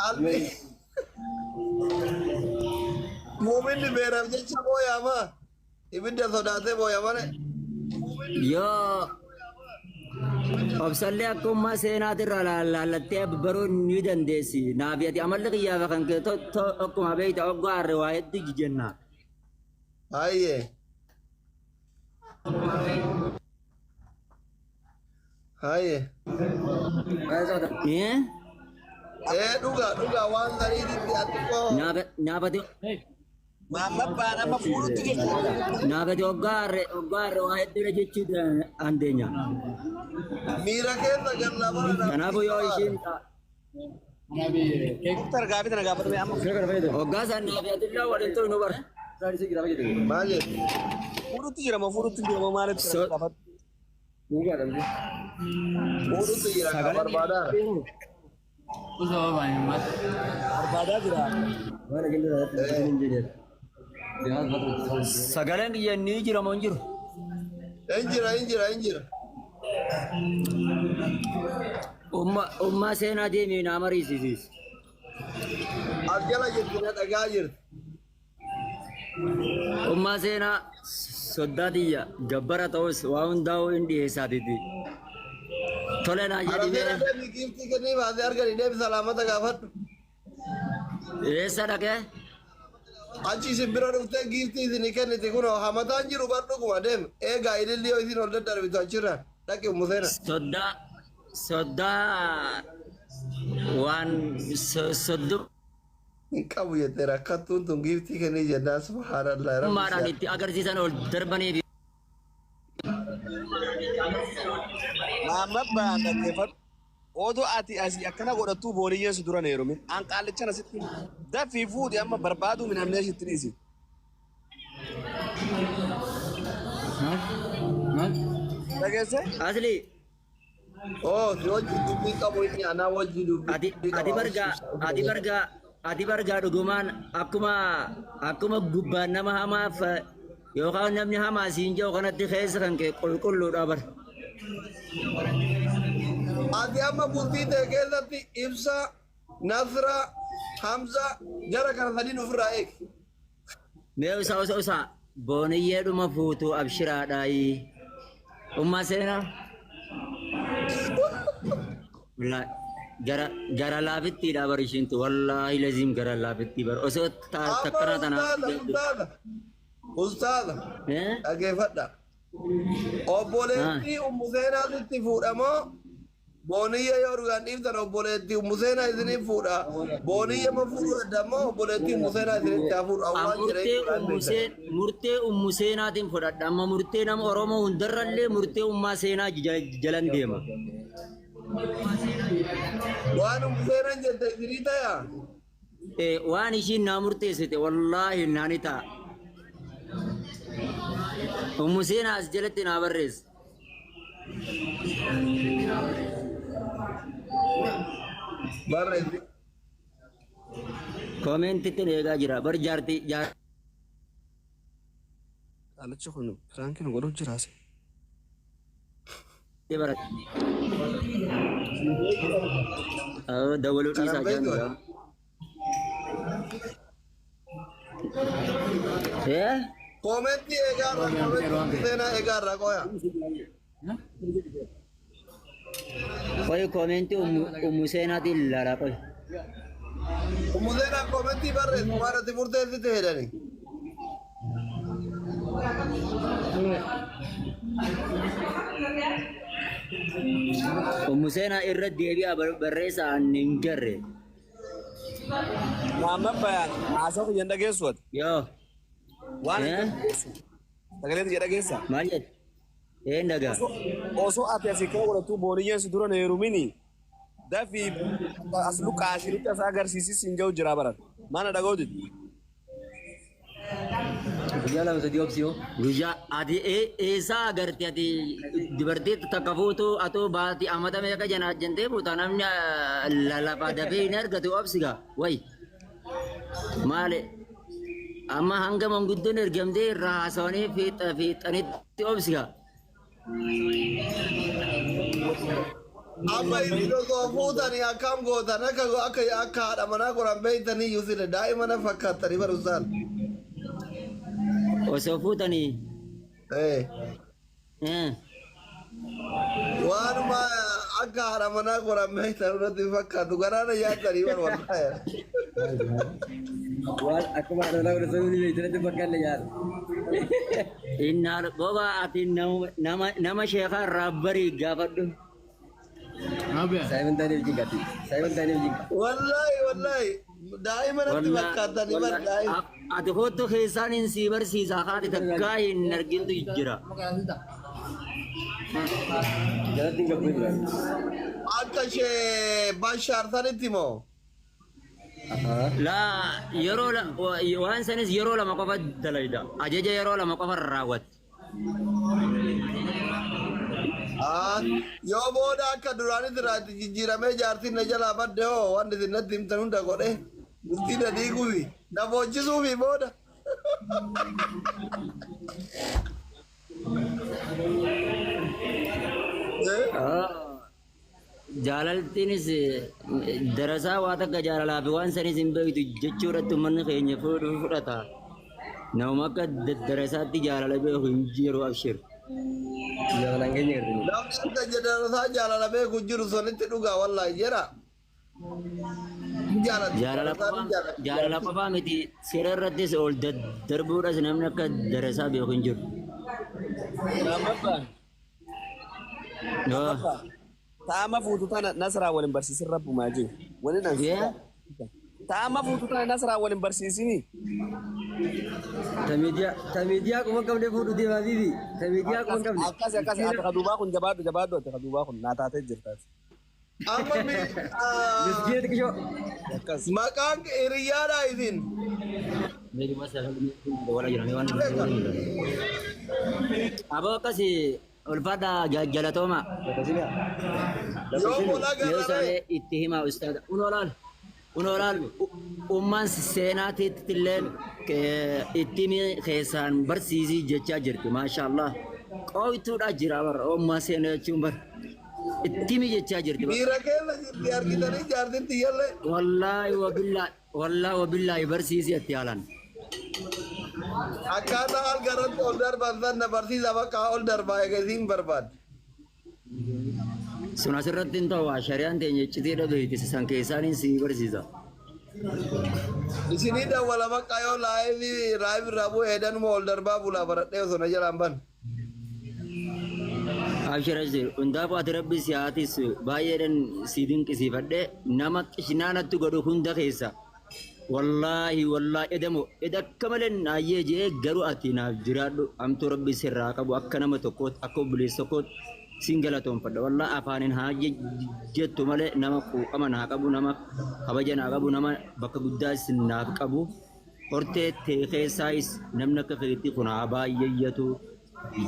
Albi. Momen di beram jecha boya ma. Ibidda sodaate boya mane. Yo obsalle akkuma seenaatirra laallattee baruun ni dandeessi. Naafiyati amalli qiyyaaba kan kee akkuma beeyta oggaarre waa hedduu jijenna. Ayye. Ayye. Dhuga waan saniititti ati koo. Nyaapati. Mama bana ma furuutti jechuudha. Naafati oggaarre waa hedduudha jechuudha andeenya. Miira keessa galla bara. Kanaafuu yoo ishiin Targaafi tana gaafatu amma. Hoggaasan naafiyatillaa waliin ta'u nu bara. Maal jedhu? Furuutti jira maalitti gaafatu? Furuutti jira kan barbaadaa. Barbaadaa jira. Sagaleen kiyya ni jira moo hin jiru? Injira. Ummaa seenaa deemee naa mariisisis. As jala jirti na dhagaa jirti. Ummaa seenaa soddaatiyya gabbara ta'us waa hundaa'uu hin dhiyeessaatiti. Tole naa jedhimee. Arabeen adeemni giiftii kennii baasee arganii deebi salaamata gaafadhu. Eessa dhaqee? Achi simbira dhuftee giiftii isinii kenniti kunoo hamataan jiru bar dhuguma deem eegaa ililli yoo isin ol daddarbitu achirraan dhaqi umuseena. Soddaa waan sodduu. Hin qabu jettee rakkattuun tun giiftii kennii jennaan subhaanallah. Maadhaan itti agarsiisan ol darbanii fi. Maamma baan dhaggeeffadhu. Odoo ati asii akkana godhattuu booniyyees dura neeru min an qaallichan asitti dafii fuudhi amma barbaaduu min amnee sitti dhiisi. Dhageesse? Asli. Si wajjin dubbii qabu inni anaa wajjin dubbii. Ati bargaa dhugumaan akkuma gubbaan nama hamaaf yookaan namni hamaa siin jiru kanatti keessa kan kee qulqulluudha bar. Ati amma bultii ta'e keessatti Ibsa, Nasra, Hamza jara kana sadiin ofirraa eegi. Mee usaa booniyyeedhuma fuutuu abshiraadhaayi. Ummaa seenaa. Gara laafittiidha bar ishiintu wallaahi laziim gara laafittii bar osoo takkana tana. Ustaaza. Dhageeffadha. Obboleettii Umuseenaatitti fuudhamoo booniyya yoo dhugaan dhiiftan obboleettii Umuseenaa isiniif fuudha. Booniyya ma fuudhu addamoo obboleettii Umuseenaa isinitti haa fuudhu. Murtee Umuseenaatiin fudhadha. Amma murtee nama Oromoo hundarrallee murtee ummaa seenaa jalan deema. Waan Umuseenaan jette isinii ta'a? Waan ishiin naa murteessite wallaahi naani ta'a. Umuseenaa as jalatti naa barreessa. Barreessi. Koomentitti eegaa jira. Bar jaartii. Qaalicha kun firaankiin godhuuf jiraase. Dawaluu dhiisaa jiran. Koomenti eegaarra seenaa eegaarra qoya. Qoy koomenti Umuseenaatiin ilaalaa qoy. Umuseenaa koomentii barreessu waan ati murteessite jedhani. Umuseenaa irra deebi'aa barreessaa hin jarre. Maamma bayaan haasa'u kiyyan dhageessuwati. Yoo. Waan sagalee jedha keessa. Maal jedhe? Dhagaa. Osoo ati asii kee godhattuu booniyyeessu dura na heerumini dafii as luqaasinitti as agarsiisis hin jiru jira baran. Mana dhaga'uuti. Guyyaa lama sadii obsiyoo. Guyyaa ati eessaa agarti ati dubartii takka fuutu atoo baati amata meeqa jantee fuuta namni lafa dafee hin argatu obsigaa wayi. Maali? Amma hanga manguddoon ergamtee irraa haasawanii fiixanitti obsigaa. Amma isin osoo fuutanii akkam gootan akka haadha manaa qoran beeytanii yusile daa'imana fakkaattanii barusaan. Osoo fuutanii. Waanuma akka haadha manaa qoran beeytan irratti fakkaatu garaana yaadanii barbaada. Waan akkuma haadha manaa qoran sabni beeytanatti fakkaanne yaada. Innaan goba ati nama sheekaa irraa barii gaafadhu. Simon Daniel jingati. Simon Daniel jingati. Wallahi daa'imanatti fakkaatanii bar daa'ima. Ati kottu keessaan hin sii barsiisaa haati takkaa hin argintu jira. Jalatti hin gabbatu. Akka ishee Bashaar sanitti moo? Laa yeroo waan sanis yeroo lama qofa dalayda. Ajaja yeroo lama qofa raawwatti. Yoo booda akka duraanitti irratti jijjiiramee jaartiin na jalaa badde hoo wanti isin natti himtan hunda godhe murtii na diiguufi na boochisuufi booda. Jaalaltiinis darasaa waa takka jaalalaa fi waan sanis hin beektu jechuudhaatti uummanni keenya fudhata. Nama akka darasaatti jaalala beeku hin jiru abshir. Jalan keenya gartanii. Namni akka darasaa jaalala beeku jiru sanitti dhugaa wallaahi jira. Jaalala qofaa miti seera irrattis ol darbuudhas namni akka darasaa beeku hin jiru. Taama fuutu tana Nasraa waliin barsiisin rabbumaa jiru. Waliin ansi. Taama fuutu tana Nasraa waliin barsiisini. Tamidiyaa kuma qabne fuudhu deemaa bibi. Tamidiyaa kuma qabne. Akkas ati kadubaa kun jabaadhu ati kadubaa kun naa taatee jirtaas. Amma Miskiina xiqqishoo. maqaan hiriyaadhaa isin. Aboo akkasii ulfaadha jalatooma. Yoo mola Yoo gararee. isaanii itti himaa ustaadha. Unoolaal ummaan seenaatiitti illee itti keessaan barsiisii jechaa jirti. Maashaallah. Qooytuudha jira bara ummaa seenaa jechuun bara. Itti jechaa jirti. Dhiira keessa jirti argitanii jaartiin xiyyallee. Wallaahi wabillaahi barsiisii itti haalan. Akkaataa al garatti ol darban sana barsiisa bakka ol darbaa eegasiin barbaadde. Sun asirratti hin ta'u shari'aan teenya iccitii dhabeeti san keessaan si barsiisa. Isinii dawwala bakka yoo laayifi irraa bu'ee danuma ol darbaa bulaa baradhee osoo na jalaan ban. Abshira jiru hundaafuu ati rabbi si haatis baay'eedhaan si dinqisiifadhee nama qishinaanatti godhu hunda keessa. Wallaahi akka malee naayyee jee garuu ati naaf jiraadhu amtuu rabbi sirraa qabu akka nama tokkootti akka obboleessa tokkootti siin galatoomfadha. Wallaahi afaaniin haa jettu malee nama quuqama naa qabu nama kabaja naa qabu nama bakka guddaas naaf qabu. Hortee ta'e keessaayis namni akka feetti kun haa baay'eeyyatu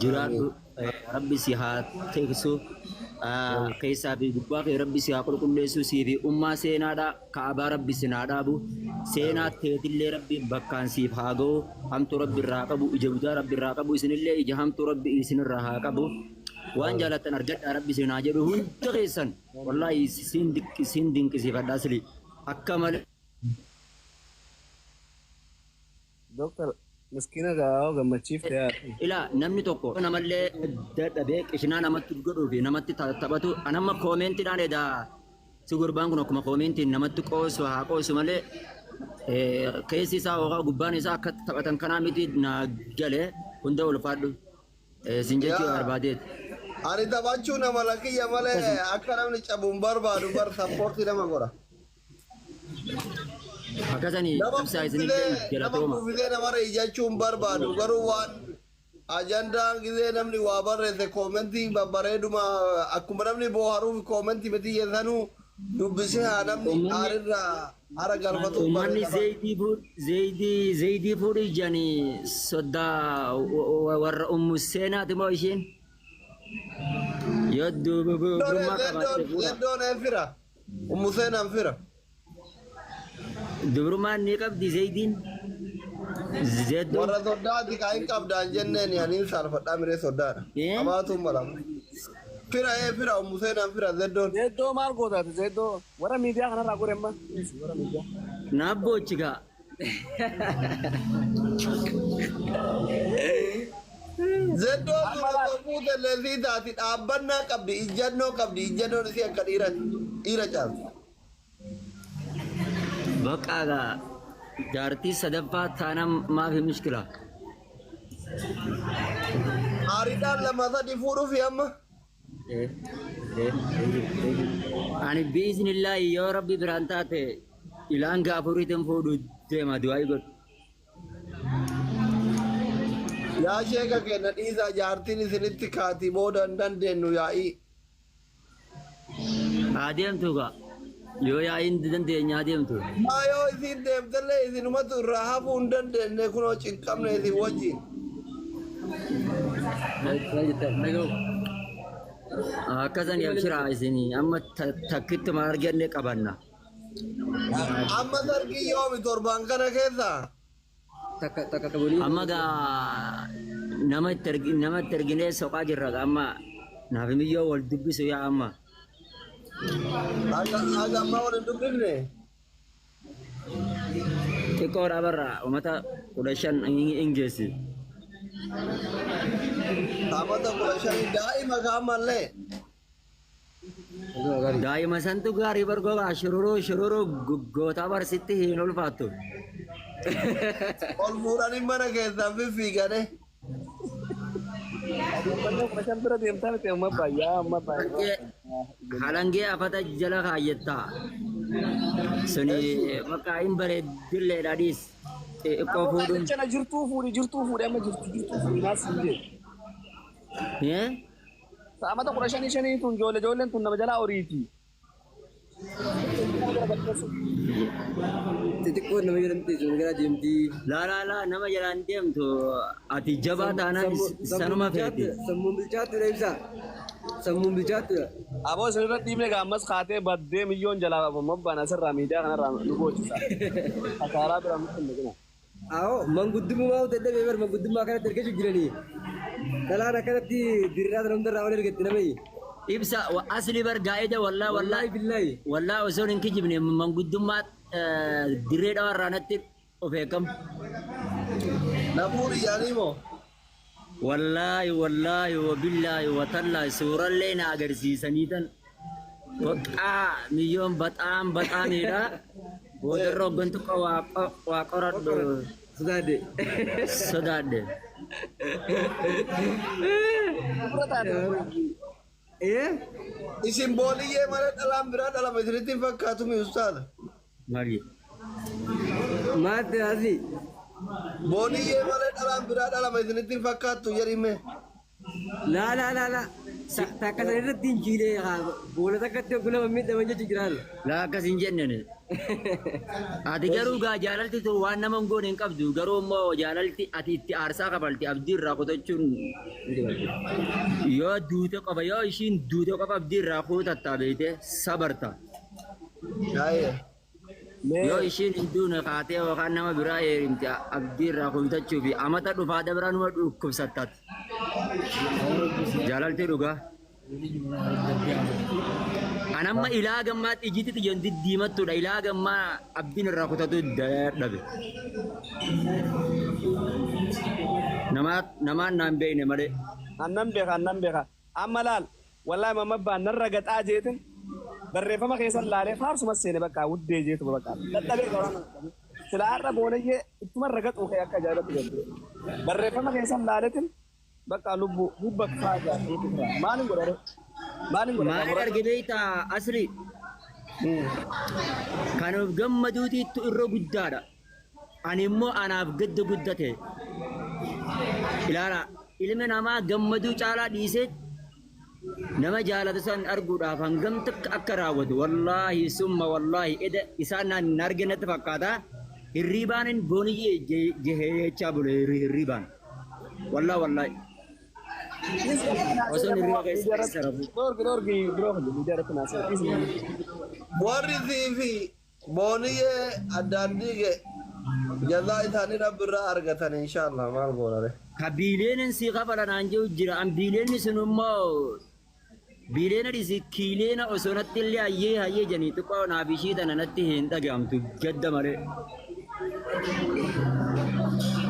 jiraadhu rabbi si haa teeksisu. Keessaa fi gubbaa fi rabbi si haa qulqulleessu sii fi ummaa seenaadhaa kaabaa rabbi si naa dhaabu seenaa teetillee rabbi bakkaan siif haa ga'u hamtu rabbi irraa qabu ija guddaa rabbi irraa qabu isinillee ija hamtu rabbi isinirraa haa qabu waan jaalattan argadhaa rabbi si naa jedhu hunda keessan wallaahi siin dinqisiifadhaa sili akka malee. Doktor miskiina gaa'oo gammachiif ta'e. Ilaa namni tokko namallee dadhabee qishinaa namatti godhuu fi namatti taphatu anamma koomentiidhaan edaa si gurbaan kun akkuma koomentiin namatti qoosu haa qoosu malee keessi isaa yookaan gubbaan isaa akka taphatan kanaa miti naa galee hunda ulfaadhu sin jechuu barbaadeeti. Ani taphachuu nama lakkiyya malee akka namni cabuun barbaadu bar sappoortii nama godha. Akkasanii ibsaa isinillee galatooma. Nama kuufisee namarra ijachuun barbaadu garuu waan ajandaan gisee namni waa barreesse koomentii babbareeduma akkuma namni booharuuf koomentii miti yeessanuu dubbisee haa namni aarirraa hara galfatu. Uummanni zeeyidii fuudhii janii soddaa warra ummu seenaati moo isheen? Yoo durummaa qabaatte fuudha. Zeddoon een fira. Ummu seenaan fira. Durummaan ni qabdi zeeyidiin. Warra soddaati kan hin qabdaan jenneen aniin saalfadhaa miree soddaadha. Qabaatuun mala. fira Museenaan fira zeddoon. Zeddoo maal gootaati zeddoo warra miidiyaa kanarraa godhemma warra miidiyaa. Naabboo chigaa. Zeddoon sun fuute leesii taati dhaabbannaa qabdi ijjannoon isii akka dhiira caalti. Bakka jaartii sadaffaa taanaan maaf hin mishkila. Aariidhaan lama sadi fuudhuufi amma. Ani biiznillaahi yoo rabbi biraan taate ilaan gaafuriitiin fuudhu deema du'aayi godhu. Yaa sheeka kenna dhiisaa jaartiin isinitti kaatii booda hin dandeenyu yaa'ii. Adeemtu gaa yoo yaa'iin dandeenya adeemtu. Maa yoo isin deemtallee isinumatu irraa hafuu hin dandeenye kunoo cinqabne isin wajjin. Akkasan yabshiraa isinii amma takkitti ma arganne qabanna. Amma sargii yoomi torban kana keessa. Amma gaa nama itti erginee soqaa jirra amma naaf miyyoo wal dubbisu yaa amma. Aga amma wal hin dubbifne. Xiqqoo dhaabarra uummata 15 ingeessi. Taphata 15 daa'ima kaa'amallee. Daa'ima santu gaarii bargoogaa shururuu gootaa barsitti hin ulfaattu. Ol fuudhanii mana keessaan fiffiigane. Macam bira deemtaa miti amma baay'aa amma baay'aa. Halangee afata jala kaayyattaa. Suni bakka hin bareeddilleedhaadhiis. Xiqqoo fuudhuun. Jala jirtuu fuudhi amma jirtuu fuudhi naas hin jedhu. Saamata 15 tun ijoolleen tun nama jalaa horiiti. Xixiqqoon nama jedhamti sun gara deemti. Laa nama jalaan deemtu ati jabaa taanaan sanuma feeti. Sammuun bilchaatudha ibsa. Sammuun bilchaatudha. Aboo isinirra dhiibne gaammas kaatee baddee milyoon jalaa mobbaan asirraa miidiyaa kanarraa nu gochisa. Asaaraa bira nutti hin dhaqina. Awoo manguddummaa dadhabee bar manguddummaa kanatti ergachuu jiranii. Dhalaan akkanatti diriiraa sana hundarraa wal ergatti namni. Ibsa asli bargaa'eeda wallaa osoo hin kijibne manguddummaa dirree dhawarraanatti of eegam. Nafuuri yaanii moo? Wallaahi wabillaahi watallaahi suurallee na agarsiisaniitan boqaa miyyoon baxaamidha. Boodarra hoggantu waa qoradhu sodaadhe. Isin booliyyee malee dhalaan biraa dhalama isinitti hin fakkaatu mi ustaadha? Maali? Maatti asii. Booliyyee malee dhalaan biraa dhalama isinitti hin fakkaattu jedhime. Laa. Takka sana irratti hin jiilee boola takkatti oggulama miidhaman jechuun jiraan. Laa akkas hin jennene. Ati garuu gaa jaalalti tun waan nama hin goone hin qabdu garuu immoo jaalalti ati itti aarsaa kabalti abdii irraa kutachuun yoo duute qofa yoo ishiin duute qofa abdii irraa kutatta beekte sabarta. Yoo ishiin hin duune kaatee yookaan nama biraa heerimte abdii irraa kutachuu fi amata dhufaa dabra numa dhukkubsattatti. Jaalalti dhugaa. Anamma ilaa gammaatti ijjiitti xiyyoon diddiimattuudha. Ilaa gammaa abdiin irraa kutatu dadhabe. Namaan naan beekne malee. Annan beeka. Amma laal wallaahi mamma abbaan narra gaxaa jeetin barreeffama keessan laalee faarsuma seene bakka wuddee jeetu bakka. Dadhabee qoraan sila har'a boonayyee ittuma ragaxuu kee akka ajaa'ibatti galte. Barreeffama keessan laaletin bakka lubba faayaa maalin godhare? Maalin argiteeta asri kanuuf gammaduutiittu irra guddaadha. Ani immoo anaaf gadda guddate. Ilaala ilmi namaa gammaduu caalaa dhiisee nama jaalatu san arguudhaaf hangam takka akka raawwatu wallaahi summa wallaahi eda isaan naan hin arginetti fakkaata. Hirriibaan booniyyee jechaa bule hirriibaan. Wallaahi. Osoo hirriiba keessa rafu. Dorgi biroo miidiyaa irratti naasee. Warri fi booniyyee addaan dhiige jazaa isaanii rabbirraa argatan inshaallah maal goonare. Kabiileen si kafalanaan jiru jira. Ambiileen sun immoo biileena dhisi kiileena osoo natti illee hayyee janii xiqqoo naaf ishii tana natti hin dhagahamtu gadda malee.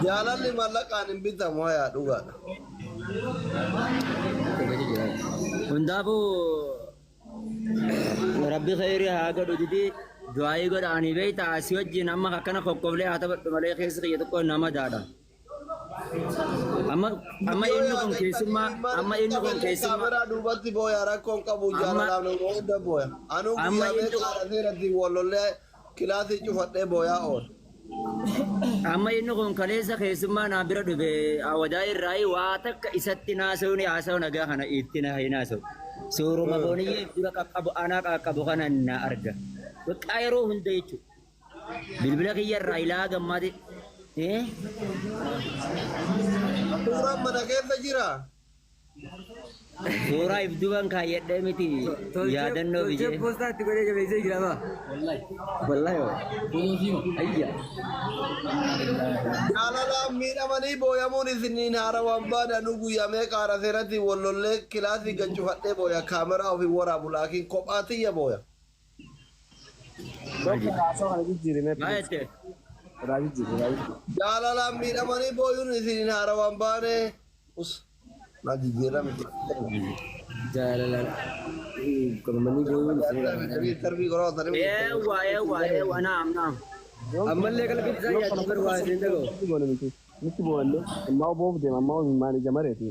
Jaalalli mallaqaan hin bitamu hayaa dhugaadha. Hundaafuu rabbi khayrii haa godhu didii du'aayii godhaanii beeyta asii wajjin amma akkana kokkoblee haa taphadhu malee keessa kiyya xiqqoo nama daadha. Amma inni kun keessummaa kaameraa duubatti booya rakkoon qabu jaalalaaf nama hunda booya. Anuu guyyaa meeqa irratti wallollee kilaasii cufadhee booyaa ool. Amma inni kun kaleessa keessummaa naa bira dhufe awadaa irraa waa takka isatti naasa'uun haasa'u nagaa kana itti na hin haasa'u. Suuruma booniyyee dura qaqqabu anaa qaqqabu kana na arga. Bakka yeroo hunda jechuudha. Bilbila kiyya irraa ilaa gammaati. Suuraan mana keessa jira. Suuraa ibduban kaayyadhee miti yaadannoo biyya. Poostaa itti godhee jabeessee jira maa? Wallahi. Ayya. Jaalalaan miidhamanii booyamuun isiniin haarawaan baadhanuu guyyaa meeqa haara seeratti wallollee kilaasii gancufadhee booya kaameraa ofii waraabu laakiin kophaatiyya booya. Maayette. Jaalalaan miidhamanii booyuun isiniin haarawaan baane. Na jijjiirame. Jaalalaan. Qabamanii booyuun Tarbii qoroo Eewwa naam. ammallee qalbii isaa nyaachuu barbaade hin dhaga'u. Nutti boonne ammaa boof deema ammaa maani jamareeti.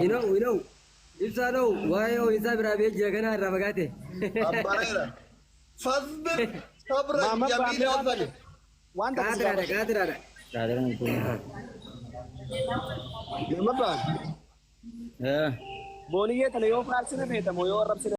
Inoo ibsaa dha'u waa'ee ho'iinsaa biraa biyya jira kanaa irraa fagaate. Abbareera. Fasbir sabra jamiila fali. Wanta Qaatiraadha. Gammadaan booniyyee tana yoo faarsine feetamoo yoo arrabsine